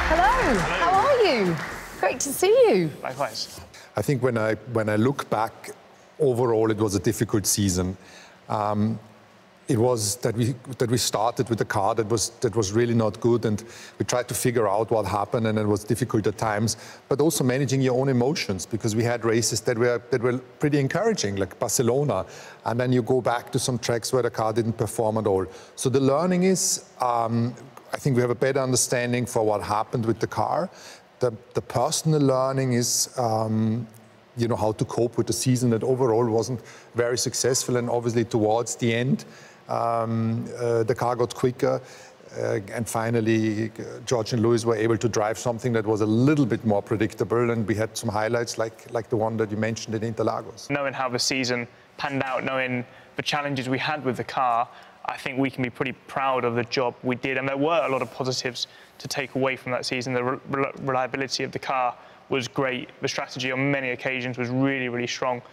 Hello. How are you? Great to see you. Likewise. I think when I look back, overall it was a difficult season. It was that we started with a car that was really not good, and we tried to figure out what happened, and it was difficult at times. But also managing your own emotions, because we had races that were pretty encouraging, like Barcelona, and then you go back to some tracks where the car didn't perform at all. So the learning is, I think we have a better understanding for what happened with the car. The personal learning is, you know, how to cope with the season that overall wasn't very successful, and obviously towards the end, the car got quicker, and finally George and Lewis were able to drive something that was a little bit more predictable, and we had some highlights like the one that you mentioned in Interlagos. Knowing how the season panned out, knowing the challenges we had with the car, I think we can be pretty proud of the job we did, and there were a lot of positives to take away from that season. The reliability of the car was great. The strategy on many occasions was really, really strong.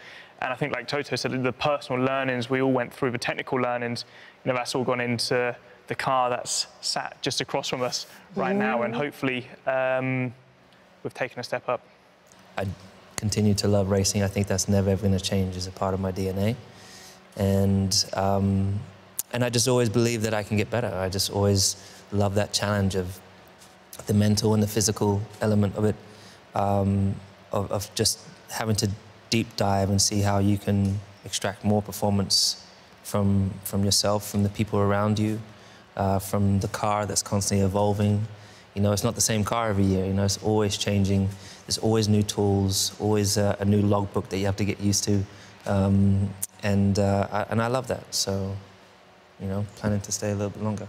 And I think, like Toto said, the personal learnings we all went through, the technical learnings, you know, that's all gone into the car that's sat just across from us right now, and hopefully we've taken a step up. I continue to love racing. I think that's never ever going to change as a part of my DNA. And I just always believe that I can get better. I just always love that challenge of the mental and the physical element of it, of just having to deep dive and see how you can extract more performance from yourself, from the people around you, from the car that's constantly evolving. You know, it's not the same car every year. You know, it's always changing. There's always new tools, always a new logbook that you have to get used to, and I love that. So, you know, planning to stay a little bit longer.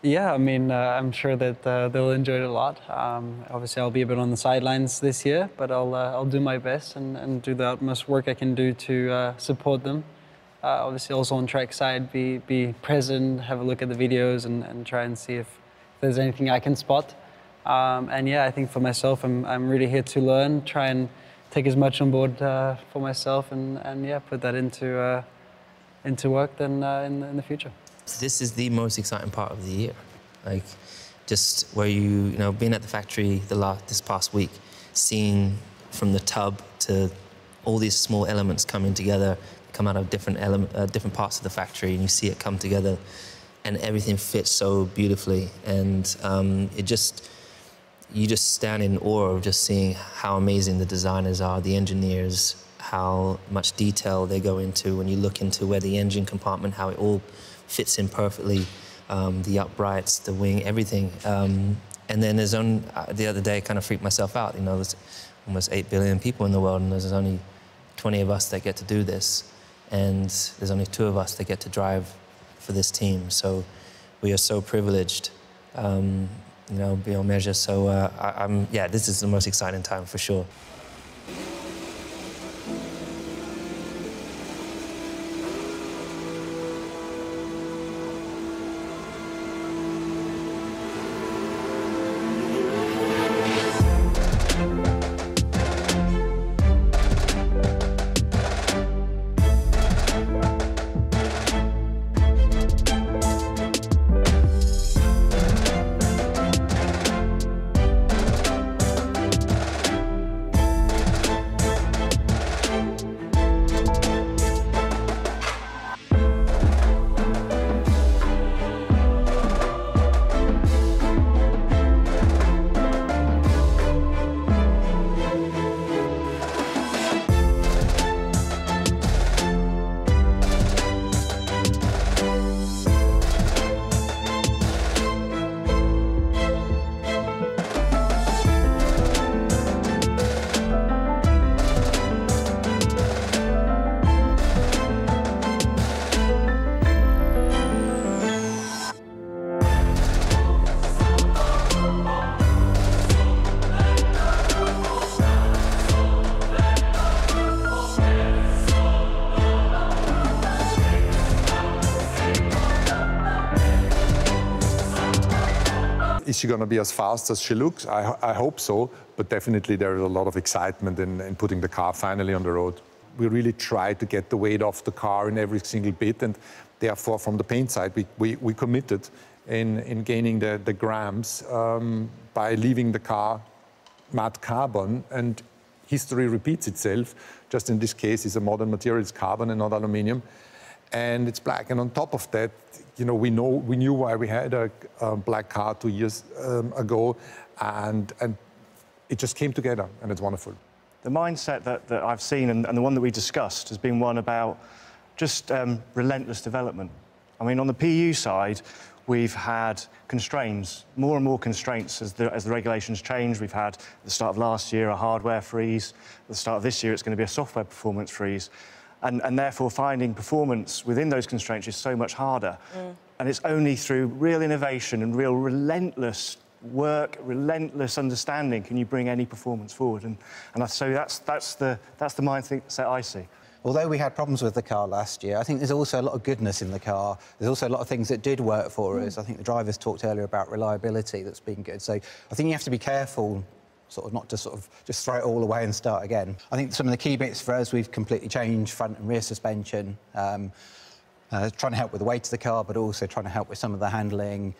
Yeah, I mean, I'm sure that they'll enjoy it a lot. Obviously, I'll be a bit on the sidelines this year, but I'll do my best and do the utmost work I can do to support them. Obviously, also on track side, be present, have a look at the videos, and try and see if there's anything I can spot. And yeah, I think for myself, I'm really here to learn, try and take as much on board for myself, and yeah, put that into work then in the future. This is the most exciting part of the year, like just where you know, being at the factory this past week, seeing from the tub to all these small elements coming together, come out of different parts of the factory, and you see it come together, and everything fits so beautifully, and you just stand in awe of just seeing how amazing the designers are, the engineers, how much detail they go into when you look into where the engine compartment, how it all fits in perfectly, the uprights, the wing, everything. And then there's the other day I kind of freaked myself out. You know, there's almost 8 billion people in the world, and there's only 20 of us that get to do this. And there's only 2 of us that get to drive for this team. So we are so privileged, you know, beyond measure. So yeah, this is the most exciting time for sure. Is she going to be as fast as she looks? I hope so, but definitely there is a lot of excitement in putting the car finally on the road. We really try to get the weight off the car in every single bit, and therefore from the paint side we committed in gaining the grams by leaving the car matte carbon, and history repeats itself. Just in this case, it's a modern material, it's carbon and not aluminium, and it's black. And on top of that, you know, we knew why we had a black car 2 years ago, and it just came together, and it's wonderful. The mindset that I've seen and the one that we discussed has been one about just relentless development. I mean, on the PU side, we've had constraints, more and more constraints as the regulations change. We've had, at the start of last year, a hardware freeze. At the start of this year, it's going to be a software performance freeze. And therefore, finding performance within those constraints is so much harder. And it's only through real innovation and real relentless work, relentless understanding can you bring any performance forward. And so that's the mindset I see. Although we had problems with the car last year, I think there's also a lot of goodness in the car. There's also a lot of things that did work for us. I think the drivers talked earlier about reliability that's been good. So I think you have to be careful, sort of not to sort of just throw it all away and start again. I think some of the key bits for us, we've completely changed front and rear suspension, trying to help with the weight of the car, but also trying to help with some of the handling.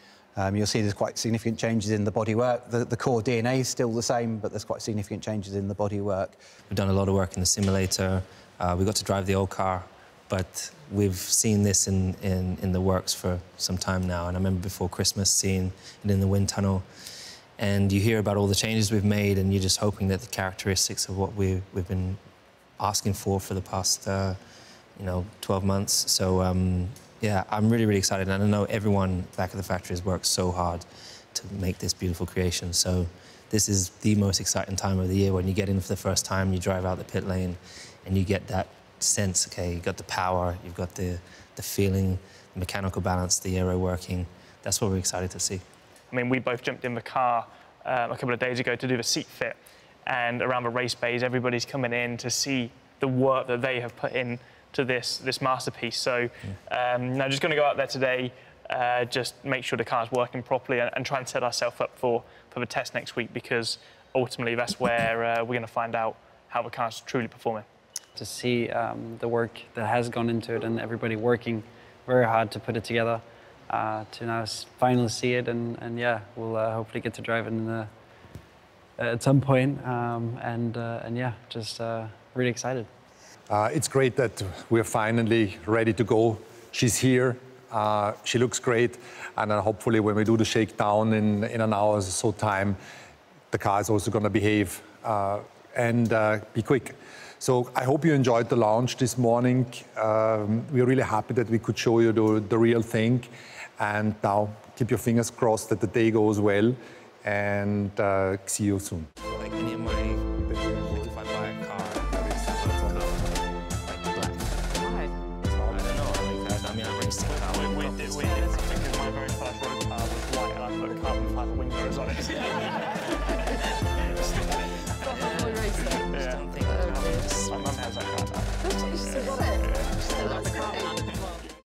You'll see there's quite significant changes in the bodywork. The core DNA is still the same, but there's quite significant changes in the bodywork. We've done a lot of work in the simulator. We got to drive the old car, but we've seen this in the works for some time now. And I remember before Christmas seeing it in the wind tunnel. And you hear about all the changes we've made, and you're just hoping that the characteristics of what we've been asking for the past, 12 months. So, yeah, I'm really, really excited. And I know everyone back at the factory has worked so hard to make this beautiful creation. So this is the most exciting time of the year when you get in for the first time, you drive out the pit lane, and you get that sense, OK, you've got the power, you've got the feeling, the mechanical balance, the aero working. That's what we're excited to see. I mean, we both jumped in the car a couple of days ago to do the seat fit, and around the race bays, everybody's coming in to see the work that they have put in to this masterpiece. So now just going to go out there today, just make sure the car's working properly and try and set ourselves up for the test next week, because ultimately that's where we're going to find out how the car's truly performing. To see the work that has gone into it and everybody working very hard to put it together, to now finally see it, and yeah, we'll hopefully get to drive it at some point, and yeah, just really excited. It's great that we're finally ready to go. She's here, she looks great, and hopefully when we do the shakedown in an hour or so time, the car is also going to behave and be quick. So I hope you enjoyed the launch this morning. We're really happy that we could show you the real thing. And now keep your fingers crossed that the day goes well, and see you soon. Like any of my, like if I buy a car, like black. Why? I don't know. Like, I mean, I'm racing a car. We did, because my very first road car was white, and I put carbon fibre windows on it.